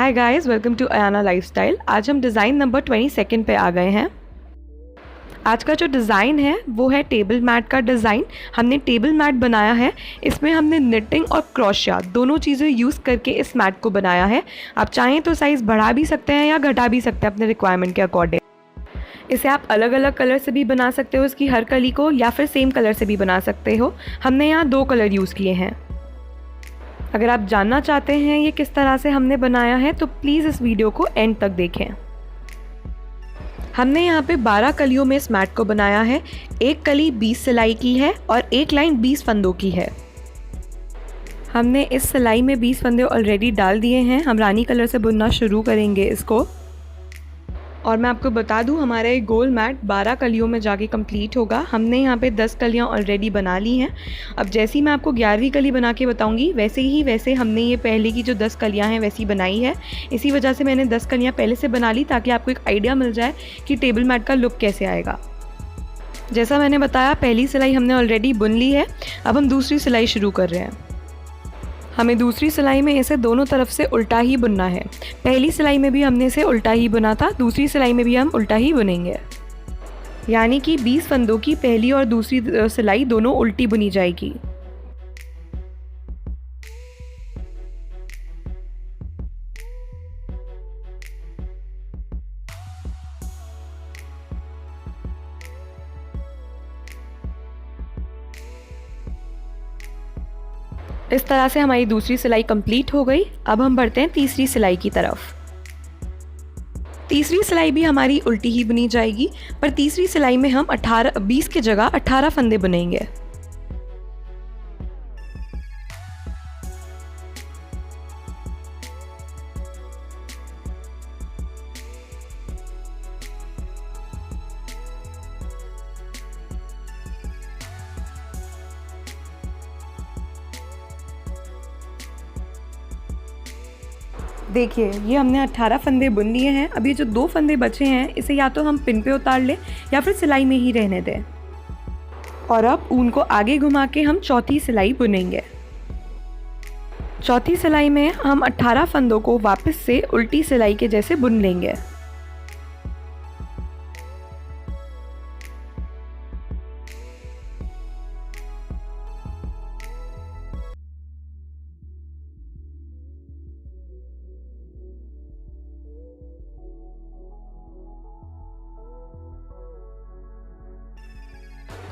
Hi guys, welcome to Ayana lifestyle. आज हम design number 22 पे आ गए हैं। आज का जो डिज़ाइन है वो है टेबल मैट का डिज़ाइन। हमने टेबल मैट बनाया है। इसमें हमने निटिंग और क्रोशिया दोनों चीज़ें यूज़ करके इस मैट को बनाया है। आप चाहें तो साइज़ बढ़ा भी सकते हैं या घटा भी सकते हैं अपने रिक्वायरमेंट के अकॉर्डिंग। इसे आप अलग अलग कलर से भी बना सकते हो, इसकी हर कली को, या फिर सेम कलर से भी बना सकते हो। हमने यहाँ 2 कलर यूज़ किए हैं। अगर आप जानना चाहते हैं ये किस तरह से हमने बनाया है तो प्लीज़ इस वीडियो को एंड तक देखें। हमने यहाँ पे 12 कलियों में इस मैट को बनाया है। एक कली 20 सिलाई की है और एक लाइन 20 फंदों की है। हमने इस सिलाई में 20 फंदे ऑलरेडी डाल दिए हैं। हम रानी कलर से बुनना शुरू करेंगे इसको। और मैं आपको बता दूं, हमारा ये गोल मैट 12 कलियों में जाके कंप्लीट होगा। हमने यहाँ पे 10 कलियाँ ऑलरेडी बना ली हैं। अब जैसे ही मैं आपको 11वीं कली बना के बताऊंगी वैसे हमने ये पहले की जो 10 कलियाँ हैं वैसी बनाई है। इसी वजह से मैंने 10 कलियाँ पहले से बना ली ताकि आपको एक आइडिया मिल जाए कि टेबल मैट का लुक कैसे आएगा। जैसा मैंने बताया, पहली सिलाई हमने ऑलरेडी बुन ली है। अब हम दूसरी सिलाई शुरू कर रहे हैं। हमें दूसरी सिलाई में इसे दोनों तरफ से उल्टा ही बुनना है। पहली सिलाई में भी हमने इसे उल्टा ही बुना था, दूसरी सिलाई में भी हम उल्टा ही बुनेंगे। यानी कि 20 फंदों की पहली और दूसरी सिलाई दोनों उल्टी बुनी जाएगी। इस तरह से हमारी दूसरी सिलाई कंप्लीट हो गई। अब हम बढ़ते हैं तीसरी सिलाई की तरफ। तीसरी सिलाई भी हमारी उल्टी ही बुनी जाएगी, पर तीसरी सिलाई में हम 20 की जगह 18 फंदे बुनेंगे। देखिए, ये हमने 18 फंदे बुन लिए हैं। अभी जो 2 फंदे बचे हैं इसे या तो हम पिन पे उतार लें या फिर सिलाई में ही रहने दें। और अब ऊन को आगे घुमा के हम चौथी सिलाई बुनेंगे। चौथी सिलाई में हम 18 फंदों को वापस से उल्टी सिलाई के जैसे बुन लेंगे।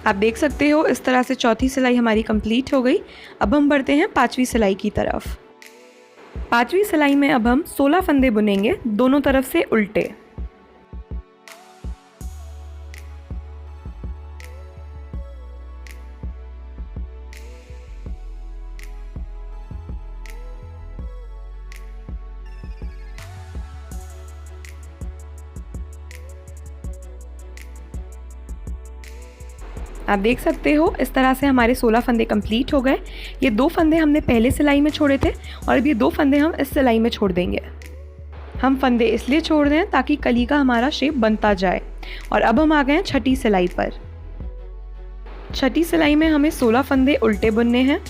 आप देख सकते हो इस तरह से चौथी सिलाई हमारी कंप्लीट हो गई। अब हम बढ़ते हैं 5वीं सिलाई की तरफ। 5वीं सिलाई में अब हम 16 फंदे बुनेंगे, दोनों तरफ से उल्टे। आप देख सकते हो इस तरह से हमारे 16 फंदे कंप्लीट हो गए। ये 2 फंदे हमने पहले सिलाई में छोड़े थे और अब ये 2 फंदे हम इस सिलाई में छोड़ देंगे। हम फंदे इसलिए छोड़ रहे हैं ताकि कली का हमारा शेप बनता जाए। और अब हम आ गए हैं छठी सिलाई पर। छठी सिलाई में हमें 16 फंदे उल्टे बुनने हैं।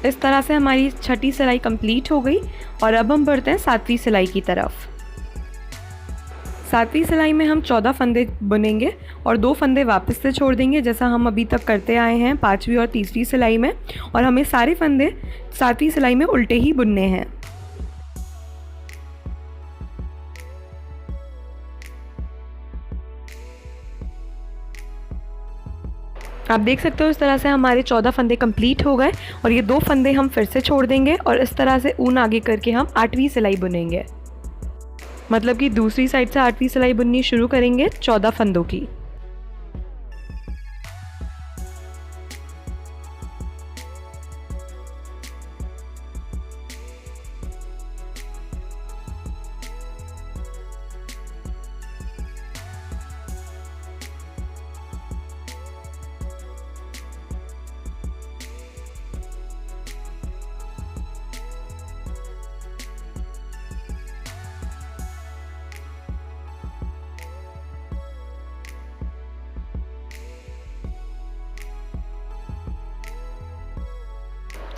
इस तरह से हमारी छठी सिलाई कंप्लीट हो गई। और अब हम बढ़ते हैं 7वीं सिलाई की तरफ। 7वीं सिलाई में हम 14 फंदे बुनेंगे और 2 फंदे वापस से छोड़ देंगे, जैसा हम अभी तक करते आए हैं 5वीं और तीसरी सिलाई में। और हमें सारे फंदे 7वीं सिलाई में उल्टे ही बुनने हैं। आप देख सकते हो इस तरह से हमारे 14 फंदे कंप्लीट हो गए और ये 2 फंदे हम फिर से छोड़ देंगे और इस तरह से ऊन आगे करके हम 8वीं सिलाई बुनेंगे। मतलब कि दूसरी साइड से 8वीं सिलाई बुननी शुरू करेंगे 14 फंदों की।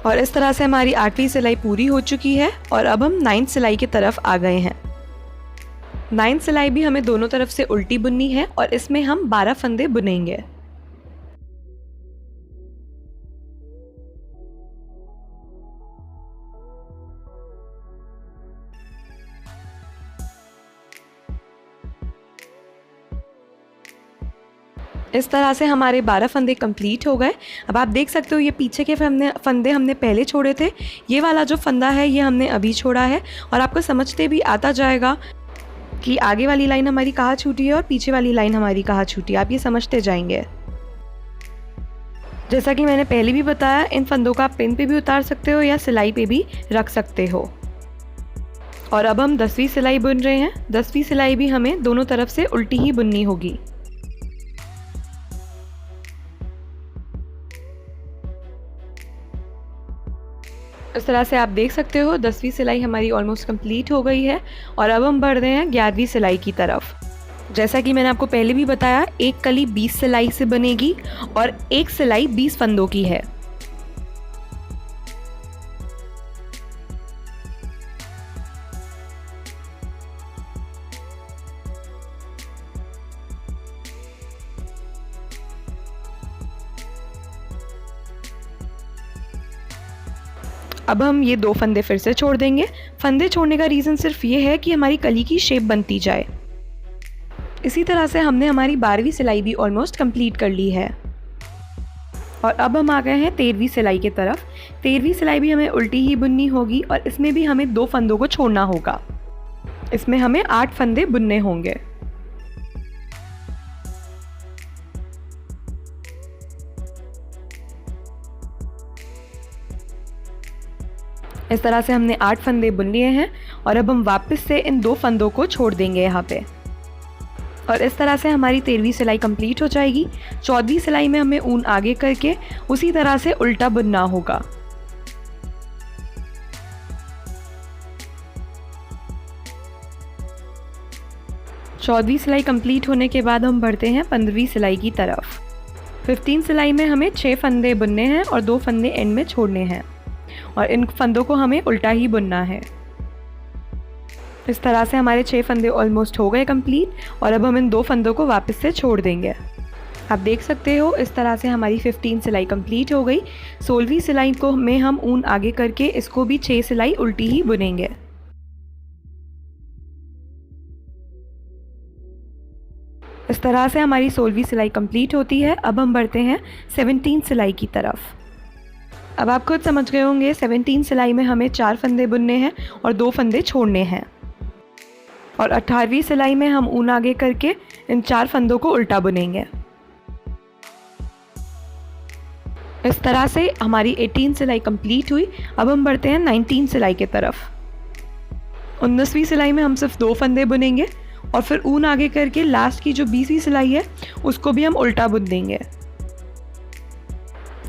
और इस तरह से हमारी 8वीं सिलाई पूरी हो चुकी है और अब हम 9th सिलाई की तरफ आ गए हैं। 9th सिलाई भी हमें दोनों तरफ से उल्टी बुननी है और इसमें हम 12 फंदे बुनेंगे। इस तरह से हमारे 12 फंदे कंप्लीट हो गए। अब आप देख सकते हो ये पीछे के फंदे हमने पहले छोड़े थे, ये वाला जो फंदा है ये हमने अभी छोड़ा है और आपको समझते भी आता जाएगा कि आगे वाली लाइन हमारी कहाँ छूटी है और पीछे वाली लाइन हमारी कहाँ छूटी है, आप ये समझते जाएंगे। जैसा कि मैंने पहले भी बताया, इन फंदों का आप पिन पे भी उतार सकते हो या सिलाई पे भी रख सकते हो। और अब हम 10वीं सिलाई बुन रहे हैं। 10वीं सिलाई भी हमें दोनों तरफ से उल्टी ही बुननी होगी। इस तरह से आप देख सकते हो 10वीं सिलाई हमारी ऑलमोस्ट कंप्लीट हो गई है और अब हम बढ़ रहे हैं 11वीं सिलाई की तरफ। जैसा कि मैंने आपको पहले भी बताया, एक कली 20 सिलाई से बनेगी और एक सिलाई 20 फंदों की है। अब हम ये 2 फंदे फिर से छोड़ देंगे। फंदे छोड़ने का रीज़न सिर्फ ये है कि हमारी कली की शेप बनती जाए। इसी तरह से हमने हमारी 12वीं सिलाई भी ऑलमोस्ट कंप्लीट कर ली है और अब हम आ गए हैं 13वीं सिलाई की तरफ। 13वीं सिलाई भी हमें उल्टी ही बुननी होगी और इसमें भी हमें 2 फंदों को छोड़ना होगा। इसमें हमें 8 फंदे बुनने होंगे। इस तरह से हमने 8 फंदे बुन लिए हैं और अब हम वापस से इन 2 फंदों को छोड़ देंगे यहाँ पे और इस तरह से हमारी 13वीं सिलाई कंप्लीट हो जाएगी। 14वीं सिलाई में हमें ऊन आगे करके उसी तरह से उल्टा बुनना होगा। चौदहवीं सिलाई कंप्लीट होने के बाद हम बढ़ते हैं 15वीं सिलाई की तरफ। 15 सिलाई में हमें 6 फंदे बुनने हैं और 2 फंदे एंड में छोड़ने हैं और इन फंदों को हमें उल्टा ही बुनना है। इस तरह से हमारे 6 फंदे ऑलमोस्ट हो गए कंप्लीट और अब हम इन 2 फंदों को वापस से छोड़ देंगे। आप देख सकते हो इस तरह से हमारी 15 सिलाई कंप्लीट हो गई। 16वीं सिलाई को में हम ऊन आगे करके इसको भी 6 सिलाई उल्टी ही बुनेंगे। इस तरह से हमारी 16वीं सिलाई कंप्लीट होती है। अब हम बढ़ते हैं 17 सिलाई की तरफ। अब आप खुद समझ गए होंगे 17 सिलाई में हमें 4 फंदे बुनने हैं और 2 फंदे छोड़ने हैं और 18वीं सिलाई में हम ऊन आगे करके इन 4 फंदों को उल्टा बुनेंगे। इस तरह से हमारी 18 सिलाई कंप्लीट हुई। अब हम बढ़ते हैं 19 सिलाई की तरफ। 19वीं सिलाई में हम सिर्फ 2 फंदे बुनेंगे और फिर ऊन आगे करके लास्ट की जो 20वीं सिलाई है उसको भी हम उल्टा बुन देंगे।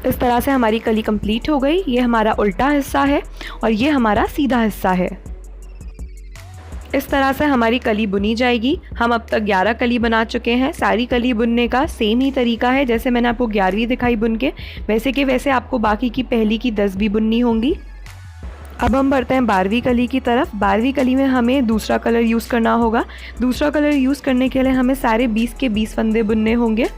इस तरह से हमारी कली कंप्लीट हो गई। ये हमारा उल्टा हिस्सा है और ये हमारा सीधा हिस्सा है। इस तरह से हमारी कली बुनी जाएगी। हम अब तक 11 कली बना चुके हैं। सारी कली बुनने का सेम ही तरीका है जैसे मैंने आपको 11वीं दिखाई बुन के, वैसे के वैसे आपको बाकी की पहली की 10 भी बुननी होंगी। अब हम बढ़ते हैं 12वीं कली की तरफ। 12वीं कली में हमें दूसरा कलर यूज़ करना होगा। दूसरा कलर यूज़ करने के लिए हमें सारे 20 के 20 फंदे बुनने होंगे।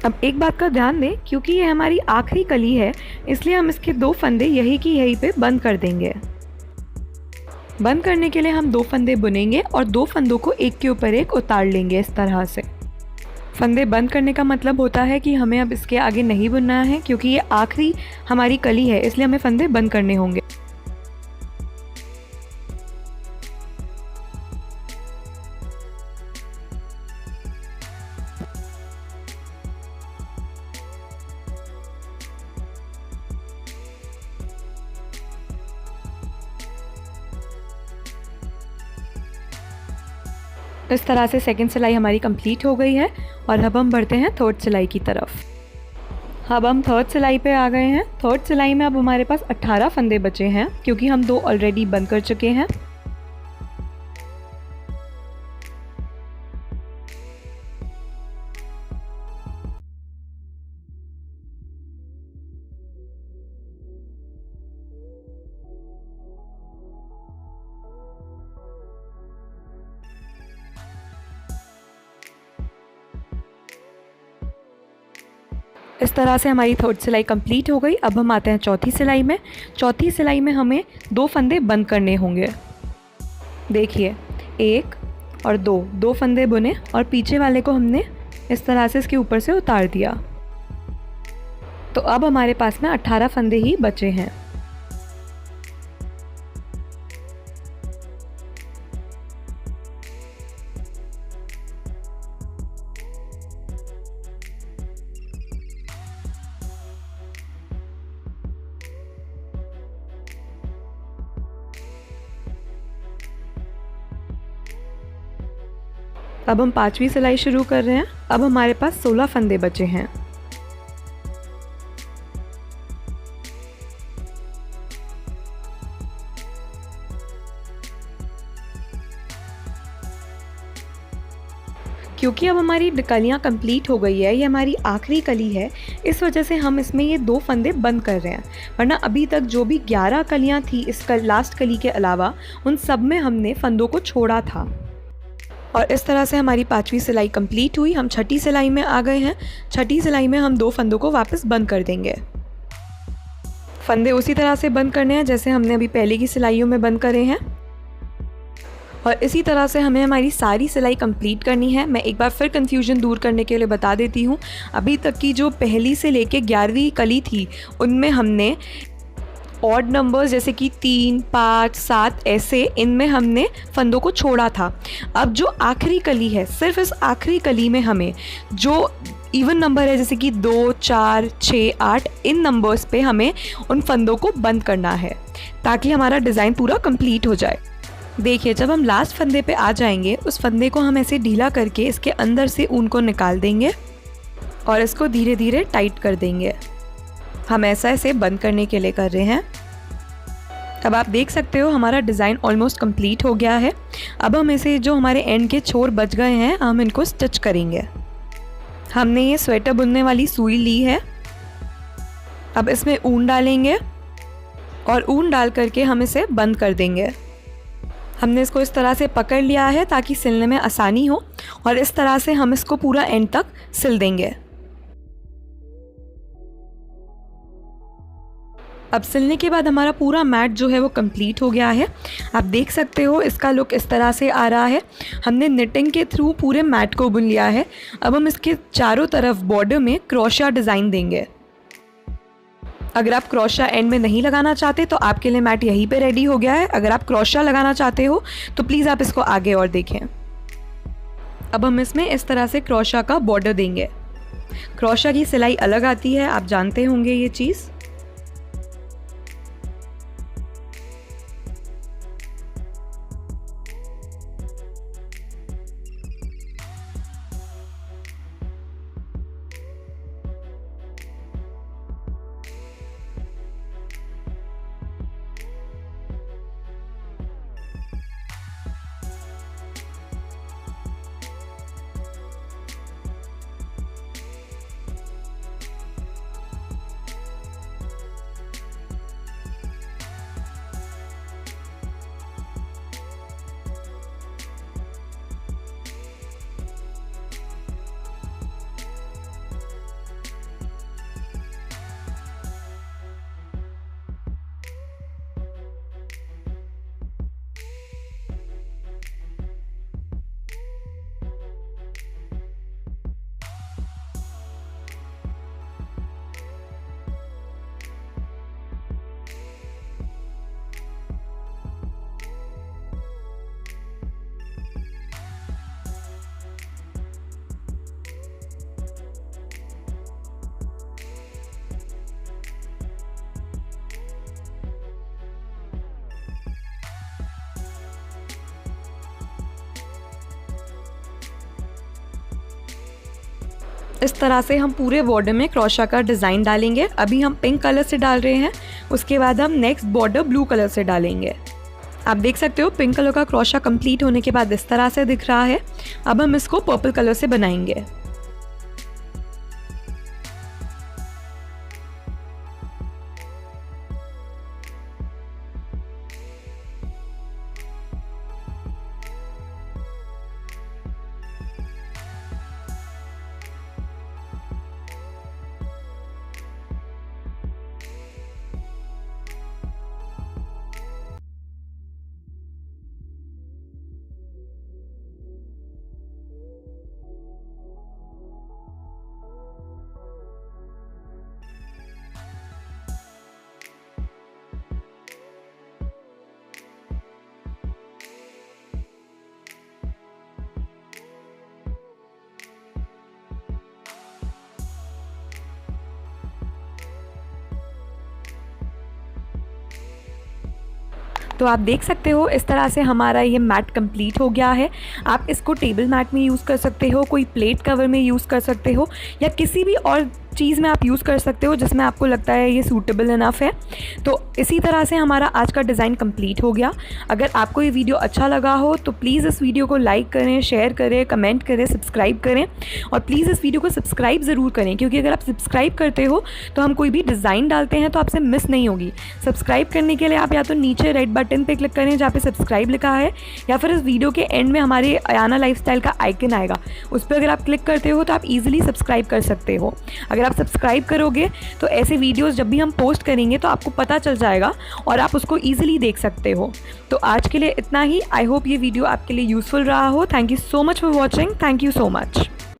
अब एक बात का ध्यान दें, क्योंकि ये हमारी आखिरी कली है इसलिए हम इसके 2 फंदे यही की यहीं पे बंद कर देंगे। बंद करने के लिए हम 2 फंदे बुनेंगे और 2 फंदों को एक के ऊपर एक उतार लेंगे इस तरह से। फंदे बंद करने का मतलब होता है कि हमें अब इसके आगे नहीं बुनना है, क्योंकि ये आखिरी हमारी कली है इसलिए हमें फंदे बंद करने होंगे। इस तरह से सेकंड सिलाई हमारी कंप्लीट हो गई है और अब हम बढ़ते हैं थर्ड सिलाई की तरफ। अब हम थर्ड सिलाई पे आ गए हैं। थर्ड सिलाई में अब हमारे पास 18 फंदे बचे हैं क्योंकि हम 2 ऑलरेडी बंद कर चुके हैं। इस तरह से हमारी थर्ड सिलाई कंप्लीट हो गई। अब हम आते हैं चौथी सिलाई में। चौथी सिलाई में हमें 2 फंदे बंद करने होंगे। देखिए 1 और 2 फंदे बुने और पीछे वाले को हमने इस तरह से इसके ऊपर से उतार दिया। तो अब हमारे पास में 18 फंदे ही बचे हैं। अब हम 5वीं सिलाई शुरू कर रहे हैं। अब हमारे पास 16 फंदे बचे हैं। क्योंकि अब हमारी कलियाँ कंप्लीट हो गई है, ये हमारी आखिरी कली है, इस वजह से हम इसमें ये 2 फंदे बंद कर रहे हैं। वरना अभी तक जो भी 11 कलियाँ थी इस लास्ट कली के अलावा, उन सब में हमने फंदों को छोड़ा था। और इस तरह से हमारी 5वीं सिलाई कंप्लीट हुई। हम छठी सिलाई में आ गए हैं। छठी सिलाई में हम 2 फंदों को वापस बंद कर देंगे। फंदे उसी तरह से बंद करने हैं जैसे हमने अभी पहले की सिलाइयों में बंद करे हैं और इसी तरह से हमें हमारी सारी सिलाई कंप्लीट करनी है। मैं एक बार फिर कन्फ्यूजन दूर करने के लिए बता देती हूँ। अभी तक की जो पहली से लेके 11वीं कली थी उनमें हमने ऑड नंबर्स जैसे कि 3, 5, 7 ऐसे इनमें हमने फंदों को छोड़ा था। अब जो आखिरी कली है, सिर्फ इस आखिरी कली में हमें जो इवन नंबर है जैसे कि 2, 4, 6, 8 इन नंबर्स पे हमें उन फंदों को बंद करना है ताकि हमारा डिज़ाइन पूरा कंप्लीट हो जाए। देखिए जब हम लास्ट फंदे पे आ जाएंगे उस फंदे को हम ऐसे ढीला करके इसके अंदर से ऊन को निकाल देंगे और इसको धीरे धीरे टाइट कर देंगे। हम ऐसा इसे बंद करने के लिए कर रहे हैं। अब आप देख सकते हो हमारा डिज़ाइन ऑलमोस्ट कंप्लीट हो गया है। अब हम इसे जो हमारे एंड के छोर बच गए हैं हम इनको स्टिच करेंगे। हमने ये स्वेटर बुनने वाली सुई ली है। अब इसमें ऊन डालेंगे और ऊन डाल करके हम इसे बंद कर देंगे। हमने इसको इस तरह से पकड़ लिया है ताकि सिलने में आसानी हो और इस तरह से हम इसको पूरा एंड तक सिल देंगे। अब सिलने के बाद हमारा पूरा मैट जो है वो कंप्लीट हो गया है। आप देख सकते हो इसका लुक इस तरह से आ रहा है। हमने निटिंग के थ्रू पूरे मैट को बुन लिया है। अब हम इसके चारों तरफ बॉर्डर में क्रोशिया डिज़ाइन देंगे। अगर आप क्रोशिया एंड में नहीं लगाना चाहते तो आपके लिए मैट यहीं पे रेडी हो गया है। अगर आप क्रोशिया लगाना चाहते हो तो प्लीज़ आप इसको आगे और देखें। अब हम इसमें इस तरह से क्रोशिया का बॉर्डर देंगे। क्रोशिया की सिलाई अलग आती है, आप जानते होंगे ये चीज़। इस तरह से हम पूरे बॉर्डर में क्रोशा का डिज़ाइन डालेंगे। अभी हम पिंक कलर से डाल रहे हैं, उसके बाद हम नेक्स्ट बॉर्डर ब्लू कलर से डालेंगे। आप देख सकते हो पिंक कलर का क्रोशा कंप्लीट होने के बाद इस तरह से दिख रहा है। अब हम इसको पर्पल कलर से बनाएंगे। तो आप देख सकते हो इस तरह से हमारा ये मैट कंप्लीट हो गया है। आप इसको टेबल मैट में यूज़ कर सकते हो, कोई प्लेट कवर में यूज़ कर सकते हो, या किसी भी और चीज़ में आप यूज़ कर सकते हो जिसमें आपको लगता है ये सूटेबल इनफ है। तो इसी तरह से हमारा आज का डिज़ाइन कंप्लीट हो गया। अगर आपको ये वीडियो अच्छा लगा हो तो प्लीज़ इस वीडियो को लाइक करें, शेयर करें, कमेंट करें, सब्सक्राइब करें, और प्लीज़ इस वीडियो को सब्सक्राइब ज़रूर करें, क्योंकि अगर आप सब्सक्राइब करते हो तो हम कोई भी डिज़ाइन डालते हैं तो आपसे मिस नहीं होगी। सब्सक्राइब करने के लिए आप या तो नीचे रेड बटन पर क्लिक करें जहाँ पर सब्सक्राइब लिखा है, या फिर इस वीडियो के एंड में हमारे अयाना लाइफस्टाइल का आइकन आएगा, उस पर अगर आप क्लिक करते हो तो आप ईजिली सब्सक्राइब कर सकते हो। अगर आप सब्सक्राइब करोगे तो ऐसे वीडियोस जब भी हम पोस्ट करेंगे तो आपको पता चल जाएगा और आप उसको ईजिली देख सकते हो। तो आज के लिए इतना ही। आई होप ये वीडियो आपके लिए यूज़फुल रहा हो। Thank you so much for watching. Thank you so much.